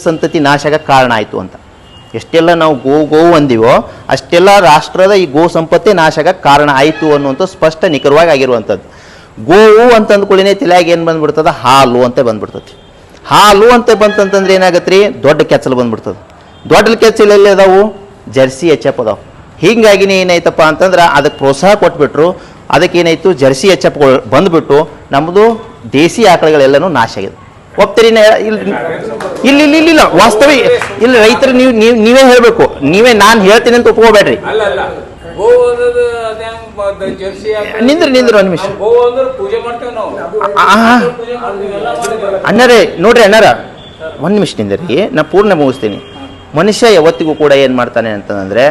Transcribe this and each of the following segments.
ಸಂತತಿ ನಾಶಕ್ಕೆ ಕಾರಣ ಆಯಿತು ಅಂತ. ಎಷ್ಟೆಲ್ಲ ನಾವು ಗೋವು ಅಂದಿವೋ ಅಷ್ಟೆಲ್ಲ ರಾಷ್ಟ್ರದ ಈ ಗೋ ಸಂಪತ್ತೇ ನಾಶಕ್ಕೆ ಕಾರಣ ಆಯಿತು ಅನ್ನುವಂಥ ಸ್ಪಷ್ಟ ನಿಖರವಾಗಿ ಆಗಿರುವಂಥದ್ದು. ಗೋವು ಅಂತಂದ್ಕೊಳ್ಳಿನೇ ತಲೆಯಾಗಿ ಏನು ಬಂದ್ಬಿಡ್ತದೆ, ಹಾಲು ಅಂತ ಬಂದ್ಬಿಡ್ತದೆ. ಹಾಲು ಅಂತ ಬಂತಂತಂದ್ರೆ ಏನಾಗತ್ತೆ ರೀ, ದೊಡ್ಡ ಕೆಚ್ಚಲು ಬಂದ್ಬಿಡ್ತದೆ. ದೊಡ್ಡ ಕೆಚ್ಚಲು ಎಲ್ಲಿ ಅದಾವು, ಜರ್ಸಿ ಎಚ್.ಎಫ್ ಅದಾವೆ. ಹೀಗಾಗಿನೇ ಏನಾಯ್ತಪ್ಪ ಅಂತಂದ್ರೆ ಅದಕ್ಕೆ ಪ್ರೋತ್ಸಾಹ ಕೊಟ್ಬಿಟ್ರು. ಅದಕ್ಕೇನಾಯಿತು, ಜರ್ಸಿ ಎಚ್.ಎಫ್ ಬಂದ್ಬಿಟ್ಟು ನಮ್ಮದು ದೇಸಿ ಆಕಳುಗಳೆಲ್ಲನೂ ನಾಶ ಆಗಿದೆ. ಒಪ್ತೀರಿ? ಇಲ್ಲ ಇಲ್ಲ ಇಲ್ಲ ಇಲ್ಲ ವಾಸ್ತವ ಇಲ್ಲ. ರೈತರು ನೀವೇ ಹೇಳಬೇಕು. ನೀವೇ ನಾನು ಹೇಳ್ತೀನಿ ಅಂತ ಒಪ್ಕೋಬೇಡ್ರಿ. ನಿಂದ್ರಿ ಒಂದು ನಿಮಿಷ ಅಣ್ಣರೇ, ನೋಡ್ರಿ ಅಣ್ಣಾರ ಒಂದು ನಿಮಿಷ ನಿಂದ್ರಿ, ನಾ ಪೂರ್ಣ ಮುಗಿಸ್ತೀನಿ. ಮನುಷ್ಯ ಯಾವತ್ತಿಗೂ ಕೂಡ ಏನು ಮಾಡ್ತಾನೆ ಅಂತಂದರೆ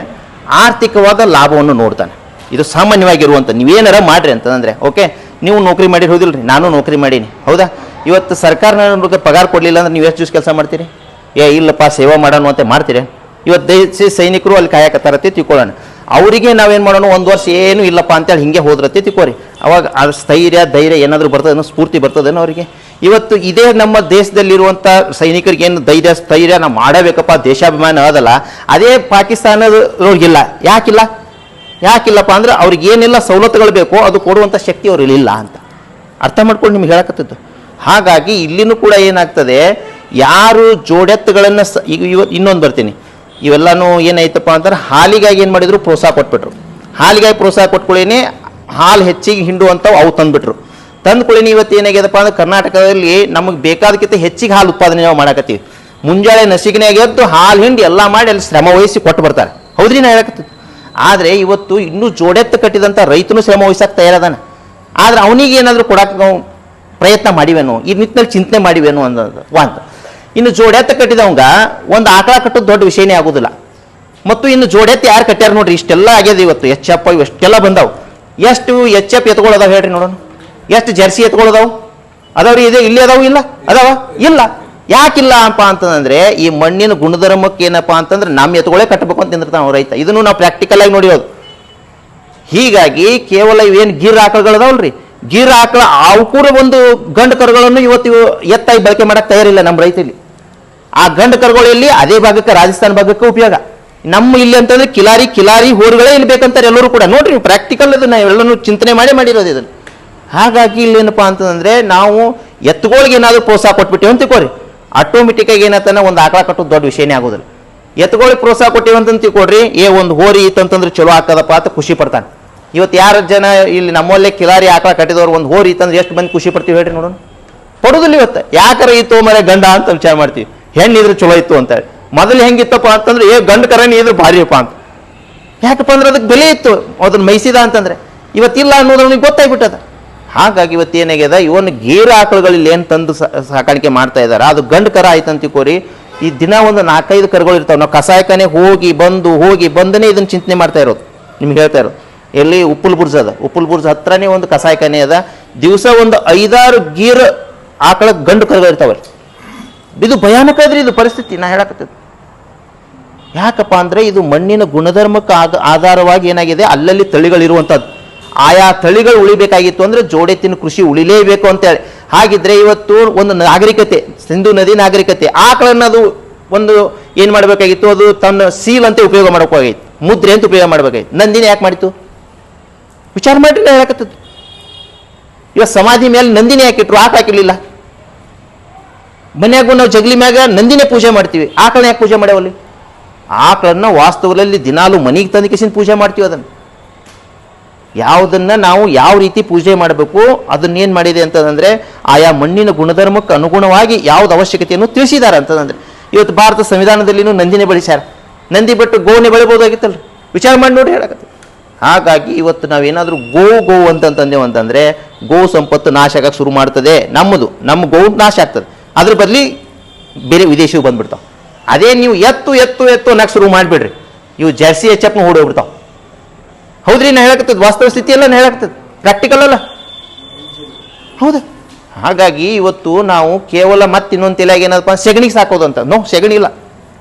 ಆರ್ಥಿಕವಾದ ಲಾಭವನ್ನು ನೋಡ್ತಾನೆ. ಇದು ಸಾಮಾನ್ಯವಾಗಿರುವಂಥ. ನೀವೇನಾರ ಮಾಡ್ರಿ ಅಂತಂದರೆ ಓಕೆ, ನೀವು ನೌಕರಿ ಮಾಡಿರೋದಿಲ್ಲ ರೀ, ನಾನು ನೌಕರಿ ಮಾಡೀನಿ, ಹೌದಾ? ಇವತ್ತು ಸರ್ಕಾರ ನಮಗೆ ಪಗಾರ ಕೊಡಲಿಲ್ಲ ಅಂದ್ರೆ ನೀವು ಎಷ್ಟು ದಿವಸ ಕೆಲಸ ಮಾಡ್ತೀರಿ? ಇಲ್ಲಪ್ಪ ಸೇವಾ ಮಾಡೋಣ ಅಂತ ಮಾಡ್ತೀರಿ. ಇವತ್ತು ದೇಶ ಸೈನಿಕರು ಅಲ್ಲಿ ಕಾಯಕತ್ತಾರತ್ತೆ ತಿಳ್ಕೊಳ್ಳೋಣ. ಅವರಿಗೆ ನಾವೇನು ಮಾಡೋಣ, ಒಂದು ವರ್ಷ ಏನು ಇಲ್ಲಪ್ಪ ಅಂತೇಳಿ ಹಿಂಗೆ ಹೋದ್ರತ್ತೆ ತಿಳ್ಕೊರಿ. ಅವಾಗ ಅದು ಸ್ಥೈರ್ಯ ಧೈರ್ಯ ಏನಾದರೂ ಬರ್ತದೇನೋ, ಸ್ಫೂರ್ತಿ ಬರ್ತದೇನೋ ಅವರಿಗೆ. ಇವತ್ತು ಇದೇ ನಮ್ಮ ದೇಶದಲ್ಲಿರುವಂಥ ಸೈನಿಕರಿಗೆ ಏನು ಧೈರ್ಯ ಸ್ಥೈರ್ಯ ನಾವು ಮಾಡಬೇಕಪ್ಪ ದೇಶಾಭಿಮಾನ ಅದಲ್ಲ, ಅದೇ ಪಾಕಿಸ್ತಾನದವ್ರಿಗಿಲ್ಲ. ಯಾಕಿಲ್ಲಪ್ಪ ಅಂದ್ರೆ ಅವ್ರಿಗೆ ಏನೆಲ್ಲ ಸವಲತ್ತುಗಳು ಬೇಕೋ ಅದು ಕೊಡುವಂಥ ಶಕ್ತಿ ಅವ್ರಿಗೆ ಇಲ್ಲ ಅಂತ ಅರ್ಥ ಮಾಡ್ಕೊಂಡು ನಿಮ್ಗೆ ಹೇಳಕತ್ತಿದ್ದು. ಹಾಗಾಗಿ ಇಲ್ಲಿನೂ ಕೂಡ ಏನಾಗ್ತದೆ, ಯಾರು ಜೋಡೆತ್ತುಗಳನ್ನು ಈಗ ಇನ್ನೊಂದು ಬರ್ತೀನಿ, ಇವೆಲ್ಲನೂ ಏನಾಯ್ತಪ್ಪ ಅಂತಾರೆ ಹಾಲಿಗಾಗಿ ಏನು ಮಾಡಿದ್ರು, ಪ್ರೋತ್ಸಾಹ ಕೊಟ್ಬಿಟ್ರು. ಹಾಲಿಗಾಗಿ ಪ್ರೋತ್ಸಾಹ ಕೊಟ್ಕೊಳ್ಳೇನೆ ಹಾಲು ಹೆಚ್ಚಿಗೆ ಹಿಂಡುವಂಥವು ಅವು ತಂದುಬಿಟ್ರು. ತಂದುಕೊಳ್ಳೇನೆ ಇವತ್ತು ಏನಾಗ್ಯದಪ್ಪ ಅಂದ್ರೆ ಕರ್ನಾಟಕದಲ್ಲಿ ನಮಗೆ ಬೇಕಾದಕ್ಕಿಂತ ಹೆಚ್ಚಿಗೆ ಹಾಲು ಉತ್ಪಾದನೆ ನಾವು ಮಾಡಕತ್ತೀವಿ. ಮುಂಜಾನೆ ನಸಿಗಿನಾಗ ಎದ್ದು ಹಾಲು ಹಿಂಡಿ ಎಲ್ಲ ಮಾಡಿ ಅಲ್ಲಿ ಶ್ರಮ ವಹಿಸಿ ಕೊಟ್ಟು ಬರ್ತಾರೆ. ಹೌದ್ರಿ ನಾ ಹೇಳಕತ್ತೀವಿ. ಆದರೆ ಇವತ್ತು ಇನ್ನೂ ಜೋಡೆತ್ತು ಕಟ್ಟಿದಂಥ ರೈತನು ಶ್ರಮ ವಹಿಸಕ್ಕೆ ತಯಾರದಾನ. ಆದರೆ ಅವನಿಗೆ ಏನಾದರೂ ಕೊಡಕ್ಕೆ ನಾವು ಪ್ರಯತ್ನ ಮಾಡಿವೇನು, ಈ ನಿಟ್ಟಿನಲ್ಲಿ ಚಿಂತನೆ ಮಾಡಿವೇನು ಅನ್ನೋದು ಅಂತ. ಇನ್ನು ಜೋಡೆತ್ತ ಕಟ್ಟಿದವಂಗ ಒಂದು ಆಕಳ ಕಟ್ಟೋದು ದೊಡ್ಡ ವಿಷಯನೇ ಆಗೋದಿಲ್ಲ. ಮತ್ತು ಇನ್ನು ಜೋಡೆತ್ತ ಯಾರು ಕಟ್ಟ್ಯಾರ ನೋಡ್ರಿ, ಇಷ್ಟೆಲ್ಲ ಆಗ್ಯದ ಇವತ್ತು. ಎಚ್.ಎಫ್ ಇಷ್ಟೆಲ್ಲ ಬಂದಾವು. ಎಷ್ಟು ಎಚ್.ಎಫ್ ಎತ್ಕೊಳ್ಳೋದಾವ ಹೇಳ್ರಿ ನೋಡೋಣ, ಎಷ್ಟು ಜರ್ಸಿ ಎತ್ಕೊಳ್ಳೋದಾವು ಅದಾವ್ರಿ? ಇದೆ ಇಲ್ಲಿ ಅದಾವು? ಇಲ್ಲ ಅದಾವ? ಇಲ್ಲ. ಯಾಕಿಲ್ಲ ಅಪ್ಪ ಅಂತಂದ್ರೆ ಈ ಮಣ್ಣಿನ ಗುಣಧರ್ಮಕ್ಕೆ ಏನಪ್ಪ ಅಂತಂದ್ರೆ ನಮ್ಮ ಎತ್ಕೊಳ್ಳೆ ಕಟ್ಟಬೇಕು ಅಂತ ನಿಂದಿರ್ತಾವ ರೈತ. ಇದನ್ನು ನಾವು ಪ್ರಾಕ್ಟಿಕಲ್ ಆಗಿ ನೋಡಿರೋದು. ಹೀಗಾಗಿ ಕೇವಲ ಇವೇನು ಗೀರ್ ಆಕಳುಗಳದಾವಲ್ರಿ, ಗೀರ್ ಆಕಳ ಅವು ಕೂಡ ಒಂದು ಗಂಡು ಕರುಗಳನ್ನು ಇವತ್ತು ಎತ್ತಾಗಿ ಬಳಕೆ ಮಾಡಕ್ಕೆ ತಯಾರಿಲ್ಲ ನಮ್ಮ ರೈತಲ್ಲಿ. ಆ ಗಂಡು ಕರುಗಳಲ್ಲಿ ಅದೇ ಭಾಗಕ್ಕೆ ರಾಜಸ್ಥಾನ ಭಾಗಕ್ಕೆ ಉಪಯೋಗ. ನಮ್ಮ ಇಲ್ಲಿ ಅಂತಂದ್ರೆ ಕಿಲಾರಿ ಹೋರುಗಳೇ ಇಲ್ಲಿ ಬೇಕಂತಾರೆ ಎಲ್ಲರೂ ಕೂಡ. ನೋಡ್ರಿ ಪ್ರಾಕ್ಟಿಕಲ್ ಅದನ್ನ ಎಲ್ಲನೂ ಚಿಂತನೆ ಮಾಡಿರೋದು ಇದನ್ನು. ಹಾಗಾಗಿ ಇಲ್ಲೇನಪ್ಪ ಅಂತಂದ್ರೆ ನಾವು ಎತ್ತುಗಳಿಗೆ ಏನಾದರೂ ಪ್ರೋತ್ಸಾಹ ಕೊಟ್ಬಿಟ್ಟಿವಿ ಅಂತ ತಿಳ್ಕೊರಿ, ಆಟೋಮೆಟಿಕ್ಕಾಗಿ ಏನಂತಾನೆ ಒಂದು ಆಕಳ ಕಟ್ಟೋದು ದೊಡ್ಡ ವಿಷಯನೇ ಆಗೋದಿಲ್ಲ. ಎತ್ತುಗಳಿಗೆ ಪ್ರೋತ್ಸಾಹ ಕೊಟ್ಟಿವಂತ ತಿಳ್ಕೊಡ್ರಿ, ಒಂದು ಹೋರಿ ಇತ್ತಂತಂದ್ರೆ ಚಲೋ ಹಾಕದಪ್ಪ ಅಂತ ಖುಷಿ ಪಡ್ತಾನೆ. ಇವತ್ತು ಯಾರು ಜನ ಇಲ್ಲಿ ನಮ್ಮಲ್ಲೇ ಕಿಲಾರಿ ಆಕಳ ಕಟ್ಟಿದವ್ರು ಒಂದು ಹೋರಿ ಇತ್ತಂದ್ರೆ ಎಷ್ಟು ಮಂದಿ ಖುಷಿ ಪಡ್ತೀವಿ ಹೇಳ್ರಿ ನೋಡೋಣ? ಪಡೋದಿಲ್ಲ. ಇವತ್ತು ಯಾಕಾರ ಇತ್ತು ಮರೆ ಗಂಡ ಅಂತ ವಿಚಾರ ಮಾಡ್ತೀವಿ, ಹೆಣ್ಣಿದ್ರೆ ಚಲೋ ಇತ್ತು ಅಂತ ಹೇಳಿ. ಮೊದಲು ಹೆಂಗಿತ್ತಪ್ಪ ಅಂತಂದ್ರೆ ಗಂಡು ಕರನೇ ಇದ್ರೆ ಭಾರಿಯಪ್ಪ ಅಂತ. ಯಾಕಪ್ಪ ಅಂದ್ರೆ ಅದಕ್ಕೆ ಬೆಲೆ ಇತ್ತು, ಅದನ್ನ ಮೈಸಿದ ಅಂತಂದ್ರೆ. ಇವತ್ತಿಲ್ಲ ಅನ್ನೋದು ನಮಗೆ ಗೊತ್ತಾಗ್ಬಿಟ್ಟದ. ಹಾಗಾಗಿ ಇವತ್ತು ಏನಾಗ್ಯದ, ಇವನು ಗೇರು ಆಕಳುಗಳಲ್ಲಿ ಏನು ತಂದು ಸಾಕಾಣಿಕೆ ಮಾಡ್ತಾ ಇದ್ದಾರೆ, ಅದು ಗಂಡು ಕರ ಆಯ್ತಂತ ತಿಳ್ಕೋರಿ. ಈ ದಿನ ಒಂದು 4-5 ಕರುಗಳು ಇರ್ತಾವೆ. ನಾವು ಕಸಾಯಕನೇ ಹೋಗಿ ಬಂದನೇ ಇದನ್ನು ಚಿಂತನೆ ಮಾಡ್ತಾ ಇರೋದು. ನಿಮ್ಗೆ ಹೇಳ್ತಾ ಇರೋದು ಎಲ್ಲಿ ಉಪ್ಪುಲ್ ಬುರ್ಜ್ ಅದ, ಉಪ್ಪುಲ್ ಬುರ್ಜ್ ಹತ್ರನೇ ಒಂದು ಕಸಾಯಖಾನೆ ಅದ. ದಿವಸ ಒಂದು 5-6 ಗೀರ್ ಆಕಳ ಗಂಡು ಕರುಗಳು ಇರ್ತಾವೆ. ಇದು ಭಯಾನಕ ಇದ್ರಿ ಇದು ಪರಿಸ್ಥಿತಿ. ನಾ ಹೇಳಕತ್ತಿದ್ದು ಯಾಕಪ್ಪ ಅಂದ್ರೆ ಇದು ಮಣ್ಣಿನ ಗುಣಧರ್ಮಕ್ಕೆ ಆಧಾರವಾಗಿ ಏನಾಗಿದೆ, ಅಲ್ಲಲ್ಲಿ ತಳಿಗಳಿರುವಂಥದ್ದು. ಆಯಾ ತಳಿಗಳು ಉಳಿಬೇಕಾಗಿತ್ತು ಅಂದ್ರೆ ಜೋಡೆತ್ತಿನ ಕೃಷಿ ಉಳಿಲೇಬೇಕು ಅಂತೇಳಿ. ಹಾಗಿದ್ರೆ ಇವತ್ತು ಒಂದು ನಾಗರಿಕತೆ, ಸಿಂಧು ನದಿ ನಾಗರಿಕತೆ, ಆಕಳನ್ನದು ಒಂದು ಏನು ಮಾಡಬೇಕಾಗಿತ್ತು, ಅದು ತನ್ನ ಸೀಲ್ ಅಂತ ಉಪಯೋಗ ಮಾಡಬೇಕಾಗಿತ್ತು, ಮುದ್ರೆ ಅಂತ ಉಪಯೋಗ ಮಾಡಬೇಕಾಗಿತ್ತು. ನಂದಿನಿ ಯಾಕೆ ಮಾಡಿತ್ತು ವಿಚಾರ ಮಾಡ್ರಿ. ಹೇಳಕತ್ತದ್ದು ಇವಾಗ ಸಮಾಧಿ ಮೇಲೆ ನಂದಿನಿ ಯಾಕಿಟ್ರು, ಆಕಳ ಹಾಕಿರ್ಲಿಲ್ಲ. ಮನ್ಯಾಗೂ ನಾವು ಜಗಲಿ ಮ್ಯಾಗ ನಂದಿನೇ ಪೂಜೆ ಮಾಡ್ತೀವಿ, ಆಕಳನ್ನ ಯಾಕೆ ಪೂಜೆ ಮಾಡ್ಯಾವಲ್ಲಿ? ಆಕಳನ್ನ ವಾಸ್ತವದಲ್ಲಿ ದಿನಾಲು ಮನೆಗೆ ತಂದಿಕೆಸಿನ ಪೂಜೆ ಮಾಡ್ತೀವಿ. ಅದನ್ನು ಯಾವುದನ್ನ ನಾವು ಯಾವ ರೀತಿ ಪೂಜೆ ಮಾಡಬೇಕು ಅದನ್ನೇನು ಮಾಡಿದೆ ಅಂತಂದ್ರೆ ಆಯಾ ಮಣ್ಣಿನ ಗುಣಧರ್ಮಕ್ಕೆ ಅನುಗುಣವಾಗಿ ಯಾವ್ದು ಅವಶ್ಯಕತೆಯನ್ನು ತಿಳಿಸಿದ್ದಾರೆ ಅಂತಂದ್ರೆ. ಇವತ್ತು ಭಾರತ ಸಂವಿಧಾನದಲ್ಲಿನೂ ನಂದಿನೇ ಬೆಳೆಸ್ಯಾರ. ನಂದಿ ಬಿಟ್ಟು ಗೋವನ್ನೇ ಬೆಳಿಬೋದಾಗಿತ್ತಲ್ರಿ, ವಿಚಾರ ಮಾಡಿ ನೋಡಿ ಹೇಳಕತ್ತೆ. ಹಾಗಾಗಿ ಇವತ್ತು ನಾವೇನಾದರೂ ಗೋ ಅಂತಂದೇವು ಅಂತಂದ್ರೆ ಗೋ ಸಂಪತ್ತು ನಾಶ ಆಗಕ್ಕೆ ಶುರು ಮಾಡ್ತದೆ. ನಮ್ಮ ಗೋವು ನಾಶ ಆಗ್ತದೆ. ಅದ್ರ ಬದಲಿ ಬೇರೆ ವಿದೇಶಿವು ಬಂದ್ಬಿಡ್ತಾವೆ. ಅದೇ ನೀವು ಎತ್ತು ಅನ್ನಕ್ಕೆ ಶುರು ಮಾಡಿಬಿಡ್ರಿ, ಇವು ಜರ್ಸಿ ಎಚ್.ಎಫ್ನ ಓಡೋಗ್ಬಿಡ್ತಾವೆ. ಹೌದ್ರಿ ನಾ ಹೇಳಕತ್ತದ ವಾಸ್ತವ ಸ್ಥಿತಿ ಎಲ್ಲ ನಾ ಹೇಳಕತ್ತದ, ಪ್ರಾಕ್ಟಿಕಲ್ ಅಲ್ಲ, ಹೌದಾ? ಹಾಗಾಗಿ ಇವತ್ತು ನಾವು ಕೇವಲ ಮತ್ತೆ ಇನ್ನೊಂದು ತಲೆಯಾಗಿ ಏನಪ್ಪ ಸೆಗಣಿಗೆ ಸಾಕೋದು ಅಂತ. ಸೆಗಣಿ ಇಲ್ಲ,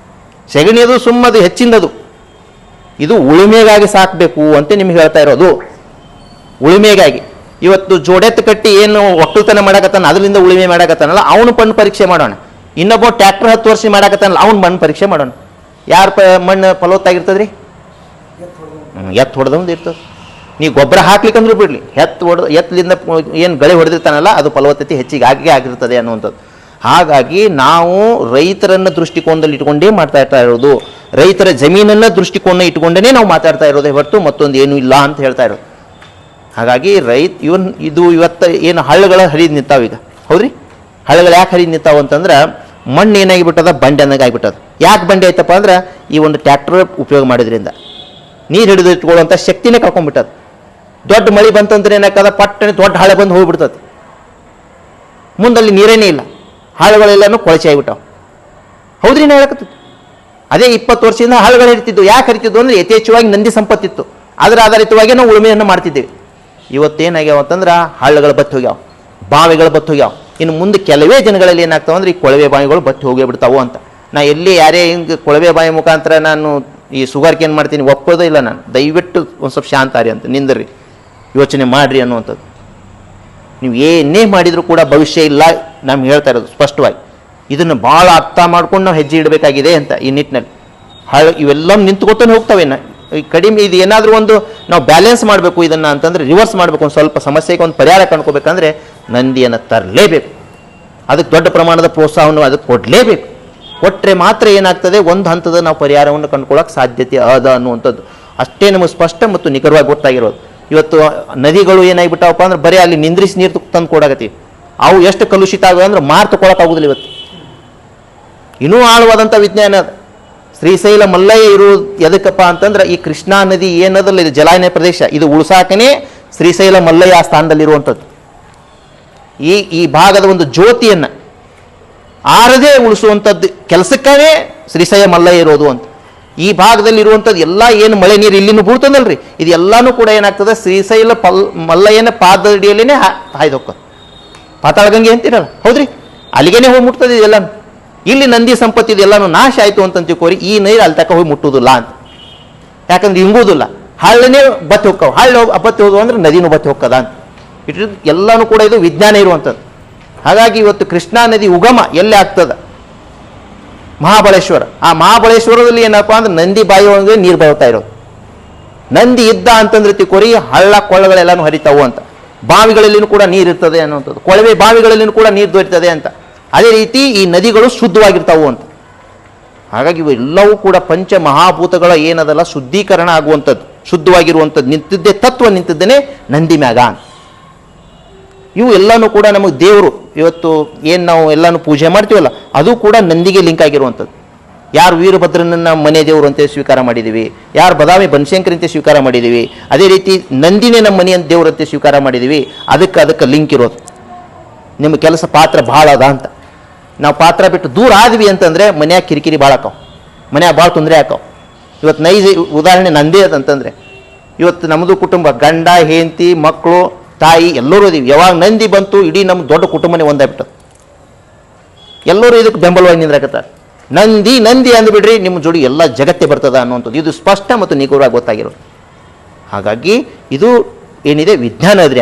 ಸೆಗಣಿ ಅದು ಸುಮ್ಮದು ಹೆಚ್ಚಿಂದದು. ಇದು ಉಳುಮೆಗಾಗಿ ಸಾಕಬೇಕು ಅಂತ ನಿಮ್ಗೆ ಹೇಳ್ತಾ ಇರೋದು. ಉಳುಮೆಗಾಗಿ ಇವತ್ತು ಜೋಡೆತ್ತು ಕಟ್ಟಿ ಏನು ಒಕ್ಕಲ್ತನ ಮಾಡಕತ್ತಾನ, ಅದರಿಂದ ಉಳುಮೆ ಮಾಡಕತ್ತಾನಲ್ಲ, ಅವನು ಪಣ್ಣು ಪರೀಕ್ಷೆ ಮಾಡೋಣ. ಇನ್ನೊಬ್ಬ ಟ್ರ್ಯಾಕ್ಟರ್ 10 ವರ್ಷ ಮಾಡಾಕತ್ತಾನಲ್ಲ ಅವ್ನು ಮಣ್ಣು ಪರೀಕ್ಷೆ ಮಾಡೋಣ. ಯಾರು ಮಣ್ಣು ಫಲವತ್ತಾಗಿರ್ತದ್ರಿ? ಎತ್ತು ಹೊಡೆದೊಂದು ಇರ್ತದೆ. ನೀವು ಗೊಬ್ಬರ ಹಾಕ್ಲಿಕ್ಕಂದ್ರೂ ಬಿಡಲಿ, ಎತ್ತಲಿಂದ ಏನು ಗಳೆ ಹೊಡೆದಿರ್ತಾನಲ್ಲ ಅದು ಫಲವತ್ತತೆ ಹೆಚ್ಚಿಗೆ ಆಗಿರ್ತದೆ ಅನ್ನುವಂಥದ್ದು. ಹಾಗಾಗಿ ನಾವು ರೈತರನ್ನ ದೃಷ್ಟಿಕೋನದಲ್ಲಿ ಇಟ್ಕೊಂಡೇ ಮಾತಾಡ್ತಾ ಇರೋದು, ರೈತರ ಜಮೀನನ್ನ ದೃಷ್ಟಿಕೋನ ಇಟ್ಕೊಂಡೇ ನಾವು ಮಾತಾಡ್ತಾ ಇರೋದೇ ಹೊರತು ಮತ್ತೊಂದು ಏನೂ ಇಲ್ಲ ಅಂತ ಹೇಳ್ತಾ ಇರೋದು. ಹಾಗಾಗಿ ಇವತ್ತು ಏನು ಹಳ್ಳಗಳ ಹರಿದು ನಿಂತಾವ ಈಗ, ಹೌದ್ರಿ? ಹಳ್ಳಗಳು ಯಾಕೆ ಹರಿದು ನಿಂತಾವ ಅಂತಂದ್ರೆ ಮಣ್ಣು ಏನಾಗಿಬಿಟ್ಟದ, ಬಂಡೆ ಅನ್ನೋಕೆ ಆಗಿಬಿಟ್ಟದ. ಯಾಕೆ ಬಂಡೆ ಆಯ್ತಪ್ಪ ಅಂದ್ರೆ ಈ ಒಂದು ಟ್ರ್ಯಾಕ್ಟರ್ ಉಪಯೋಗ ಮಾಡೋದ್ರಿಂದ ನೀರು ಹಿಡಿದು ಇಟ್ಕೊಳ್ಳುವಂಥ ಶಕ್ತಿನೇ ಕಳ್ಕೊಂಡ್ಬಿಟ್ಟದ. ದೊಡ್ಡ ಮಳೆ ಬಂತಂದ್ರೆ ಏನಾಗ್ತದ, ಪಟ್ಟಣೆ ದೊಡ್ಡ ಹಳೆ ಬಂದು ಹೋಗ್ಬಿಡ್ತದೆ, ಮುಂದಲ್ಲಿ ನೀರೇನೇ ಇಲ್ಲ, ಹಾಳುಗಳೆಲ್ಲನೂ ಕೊಳಚೆ ಆಗಿಬಿಟ್ಟಾವ. ಹೌದ್ರಿ? ನಾ ಹೇಳಕತ್ತಿದ್ದು ಅದೇ 20 ವರ್ಷದಿಂದ ಹಾಳುಗಳು ಹರಿತಿದ್ದು. ಯಾಕೆ ಹರಿತಿದ್ದು ಅಂದರೆ ಯಥೇಚ್ಛವಾಗಿ ನಂದಿ ಸಂಪತ್ತಿತ್ತು, ಅದರ ಆಧಾರಿತವಾಗಿ ನಾವು ಉಳುಮೆಯನ್ನು ಮಾಡ್ತಿದ್ದೇವೆ. ಇವತ್ತೇನಾಗ್ಯಾವ ಅಂತಂದ್ರೆ ಹಳ್ಳಗಳು ಬತ್ತಿ ಹೋಗ್ಯಾವ, ಬಾವಿಗಳು ಬತ್ತಿ ಹೋಗ್ಯಾವ. ಇನ್ನು ಮುಂದೆ ಕೆಲವೇ ದಿನಗಳಲ್ಲಿ ಏನಾಗ್ತಾವ ಅಂದ್ರೆ ಈ ಕೊಳವೆ ಬಾವಿಗಳು ಬತ್ತಿ ಹೋಗೇ ಬಿಡ್ತಾವು ಅಂತ. ನಾ ಎಲ್ಲಿ ಯಾರೇ ಹಿಂಗೆ ಕೊಳವೆ ಬಾವಿ ಮುಖಾಂತರ ನಾನು ಈ ಸುಗರ್ಗೆ ಏನು ಮಾಡ್ತೀನಿ ಒಪ್ಪೋದೇ ಇಲ್ಲ. ನಾನು ದಯವಿಟ್ಟು ಒಂದು ಸ್ವಲ್ಪ ಶಾಂತಾರಿ ಅಂತ ನಿಂದ್ರಿ, ಯೋಚನೆ ಮಾಡಿರಿ ಅನ್ನುವಂಥದ್ದು. ನೀವು ಏನೇ ಮಾಡಿದರೂ ಕೂಡ ಭವಿಷ್ಯ ಇಲ್ಲ, ನಮ್ಗೆ ಹೇಳ್ತಾ ಇರೋದು ಸ್ಪಷ್ಟವಾಗಿ. ಇದನ್ನು ಭಾಳ ಅರ್ಥ ಮಾಡ್ಕೊಂಡು ನಾವು ಹೆಜ್ಜೆ ಇಡಬೇಕಾಗಿದೆ ಅಂತ ಈ ನಿಟ್ಟಿನಲ್ಲಿ. ಇವೆಲ್ಲ ನಿಂತ್ಕೊತಾನೆ ಹೋಗ್ತವೆ. ಕಡಿಮೆ ಇದು ಏನಾದರೂ ಒಂದು ನಾವು ಬ್ಯಾಲೆನ್ಸ್ ಮಾಡಬೇಕು ಇದನ್ನು ಅಂತಂದರೆ, ರಿವರ್ಸ್ ಮಾಡಬೇಕು, ಒಂದು ಸ್ವಲ್ಪ ಸಮಸ್ಯೆಗೆ ಒಂದು ಪರಿಹಾರ ಕಂಡ್ಕೋಬೇಕಂದ್ರೆ ನಂದಿಯನ್ನು ತರಲೇಬೇಕು. ಅದಕ್ಕೆ ದೊಡ್ಡ ಪ್ರಮಾಣದ ಪ್ರೋತ್ಸಾಹವನ್ನು ಅದಕ್ಕೆ ಕೊಡಲೇಬೇಕು. ಕೊಟ್ಟರೆ ಮಾತ್ರ ಏನಾಗ್ತದೆ, ಒಂದು ಹಂತದ ನಾವು ಪರಿಹಾರವನ್ನು ಕಂಡುಕೊಳ್ಳೋಕೆ ಸಾಧ್ಯತೆ ಅದ ಅನ್ನುವಂಥದ್ದು ಅಷ್ಟೇ ನಮಗೆ ಸ್ಪಷ್ಟ ಮತ್ತು ನಿಖರವಾಗಿ ಗೊತ್ತಾಗಿರೋದು. ಇವತ್ತು ನದಿಗಳು ಏನಾಗಿಬಿಟ್ಟಾವಪ್ಪ ಅಂದ್ರೆ ಬರೀ ಅಲ್ಲಿ ನಿಂದ್ರಿಸಿ ನೀರು ತಂದು ಕೊಡಾಕತ್ತೀವಿ. ಅವು ಎಷ್ಟು ಕಲುಷಿತ ಆಗಿವೆ ಅಂದ್ರೆ ಮಾರ್ತಕೊಳ್ಳೋಕ್ಕಾಗೋದಿಲ್ಲ. ಇವತ್ತು ಇನ್ನೂ ಆಳವಾದಂಥ ವಿಜ್ಞಾನ ಅದು. ಶ್ರೀಶೈಲ ಮಲ್ಲಯ್ಯ ಇರುವುದು ಎದಕ್ಕಪ್ಪ ಅಂತಂದ್ರೆ ಈ ಕೃಷ್ಣಾ ನದಿ ಏನದಲ್ಲ, ಇದು ಜಲಾನಯ ಪ್ರದೇಶ, ಇದು ಉಳಿಸಾಕನೇ ಶ್ರೀಶೈಲ ಮಲ್ಲಯ್ಯ ಆ ಸ್ಥಾನದಲ್ಲಿರುವಂಥದ್ದು. ಈ ಭಾಗದ ಒಂದು ಜ್ಯೋತಿಯನ್ನು ಆರದೇ ಉಳಿಸುವಂಥದ್ದು ಕೆಲಸಕ್ಕೇ ಶ್ರೀಶೈಲ ಮಲ್ಲಯ್ಯ ಇರೋದು ಅಂತ. ಈ ಭಾಗದಲ್ಲಿ ಇರುವಂಥದ್ದು ಎಲ್ಲ ಏನು ಮಳೆ ನೀರು ಇಲ್ಲಿನೂ ಬೀಳ್ತದಲ್ರಿ, ಇದು ಎಲ್ಲನೂ ಕೂಡ ಏನಾಗ್ತದೆ ಶ್ರೀಶೈಲ ಮಲ್ಲಯ್ಯನ ಪಾದಡಿಯಲ್ಲೇ ಹಾಯ್ದು ಹೋಗ್ತದೆ. ಪಾತಾಳಗಂಗೆ ಅಂತೀರಲ್ಲ, ಹೌದ್ರಿ? ಅಲ್ಲಿಗೇನೆ ಹೋಗಿ ಮುಟ್ತದೆ ಇದೆಲ್ಲನೂ. ಇಲ್ಲಿ ನಂದಿ ಸಂಪತ್ತಿದೆ ಎಲ್ಲನೂ ನಾಶ ಆಯಿತು ಅಂತ ತಿಳ್ಕೋರಿ, ಈ ನೀರು ಅಲ್ಲಿ ತಕ್ಕ ಹೋಗಿ ಮುಟ್ಟುವುದಿಲ್ಲ ಅಂತ. ಯಾಕಂದ್ರೆ ಹಿಂಗುವುದಿಲ್ಲ, ಹಳ್ಳನೇ ಬತ್ತಿ ಹೋಗ್ತಾವ. ಹಳ್ಳಿ ಬತ್ತಿ ಹೋದ್ವು ಅಂದ್ರೆ ನದಿನೂ ಬತ್ತಿ ಹೋಗ್ತದ ಅಂತ ಇಟ್ಟು ಎಲ್ಲನೂ ಕೂಡ ಇದು ವಿಜ್ಞಾನ ಇರುವಂಥದ್ದು. ಹಾಗಾಗಿ ಇವತ್ತು ಕೃಷ್ಣಾ ನದಿ ಉಗಮ ಎಲ್ಲಿ ಆಗ್ತದೆ? ಮಹಾಬಳೇಶ್ವರ. ಆ ಮಹಾಬಳೇಶ್ವರದಲ್ಲಿ ಏನಪ್ಪ ಅಂದ್ರೆ ನಂದಿ ಬಾಯಿ ಒಳಗೆ ನೀರು ಬರುತ್ತಾ ಇರೋದು. ನಂದಿ ಇದ್ದ ಅಂತಂದ್ರೆ ತಿಳ್ಕೋರಿ ಹಳ್ಳ ಕೊಳ್ಳಗಳೆಲ್ಲನೂ ಹರಿತಾವು ಅಂತ. ಬಾವಿಗಳಲ್ಲಿನೂ ಕೂಡ ನೀರು ಇರ್ತದೆ ಅನ್ನುವಂಥದ್ದು, ಕೊಳವೆ ಬಾವಿಗಳಲ್ಲಿನೂ ಕೂಡ ನೀರು ದೊರೀತದೆ ಅಂತ. ಅದೇ ರೀತಿ ಈ ನದಿಗಳು ಶುದ್ಧವಾಗಿರ್ತಾವು ಅಂತ. ಹಾಗಾಗಿ ಇವೆಲ್ಲವೂ ಕೂಡ ಪಂಚ ಮಹಾಭೂತಗಳ ಏನದಲ್ಲ ಶುದ್ಧೀಕರಣ ಆಗುವಂಥದ್ದು, ಶುದ್ಧವಾಗಿರುವಂಥದ್ದು ನಿಂತಿದ್ದೇ ತತ್ವ ನಿಂತಿದ್ದೇನೆ ನಂದಿ ಮ್ಯಾಗ. ಇವು ಎಲ್ಲನೂ ಕೂಡ ನಮಗೆ ದೇವರು ಇವತ್ತು ಏನು ನಾವು ಎಲ್ಲನೂ ಪೂಜೆ ಮಾಡ್ತೀವಲ್ಲ ಅದು ಕೂಡ ನಂದಿಗೆ ಲಿಂಕ್ ಆಗಿರುವಂಥದ್ದು. ಯಾರು ವೀರಭದ್ರನನ್ನ ಮನೆ ದೇವರು ಅಂತ ಸ್ವೀಕಾರ ಮಾಡಿದ್ದೀವಿ, ಯಾರು ಬದಾಮಿ ಬನಶಂಕರಿ ಅಂತ ಸ್ವೀಕಾರ ಮಾಡಿದ್ದೀವಿ, ಅದೇ ರೀತಿ ನಂದಿನೇ ನಮ್ಮ ಮನೆಯ ದೇವರಂತೆ ಸ್ವೀಕಾರ ಮಾಡಿದ್ದೀವಿ. ಅದಕ್ಕೆ ಲಿಂಕ್ ಇರೋದು. ನಿಮ್ಮ ಕೆಲಸ ಪಾತ್ರ ಭಾಳ ಅದ ಅಂತ. ನಾವು ಪಾತ್ರ ಬಿಟ್ಟು ದೂರ ಆದ್ವಿ ಅಂತಂದರೆ ಮನ್ಯಾಗ ಕಿರಿಕಿರಿ ಭಾಳ ಆಕಾವು, ಮನ್ಯಾಗ ಭಾಳ ತೊಂದರೆ ಆಕಾವು. ಇವತ್ತು ನೈಜ ಉದಾಹರಣೆ ನಂದೇ ಅದಂತಂದರೆ ಇವತ್ತು ನಮ್ಮದು ಕುಟುಂಬ, ಗಂಡ ಹೆಂಡತಿ ಮಕ್ಕಳು ತಾಯಿ ಎಲ್ಲರೂ ಇದೀವಿ. ಯಾವಾಗ ನಂದಿ ಬಂತು ಇಡೀ ನಮ್ಮ ದೊಡ್ಡ ಕುಟುಂಬನೇ ಒಂದಾಗ್ಬಿಟ್ಟು ಎಲ್ಲರೂ ಇದಕ್ಕೆ ಬೆಂಬಲವಾಗಿ ನಿಂದ್ರಾಕತ್ತಾರೆ. ನಂದಿ ನಂದಿ ಅಂದ್ಬಿಡ್ರಿ ನಿಮ್ಮ ಜೋಡಿ ಎಲ್ಲ ಜಗತ್ತೇ ಬರ್ತದ ಅನ್ನುವಂಥದ್ದು ಇದು ಸ್ಪಷ್ಟ ಮತ್ತು ನಿಖರವಾಗಿ ಗೊತ್ತಾಗಿರೋದು. ಹಾಗಾಗಿ ಇದು ಏನಿದೆ ವಿಜ್ಞಾನ ಅದ್ರಿ ಅಣ್ಣ.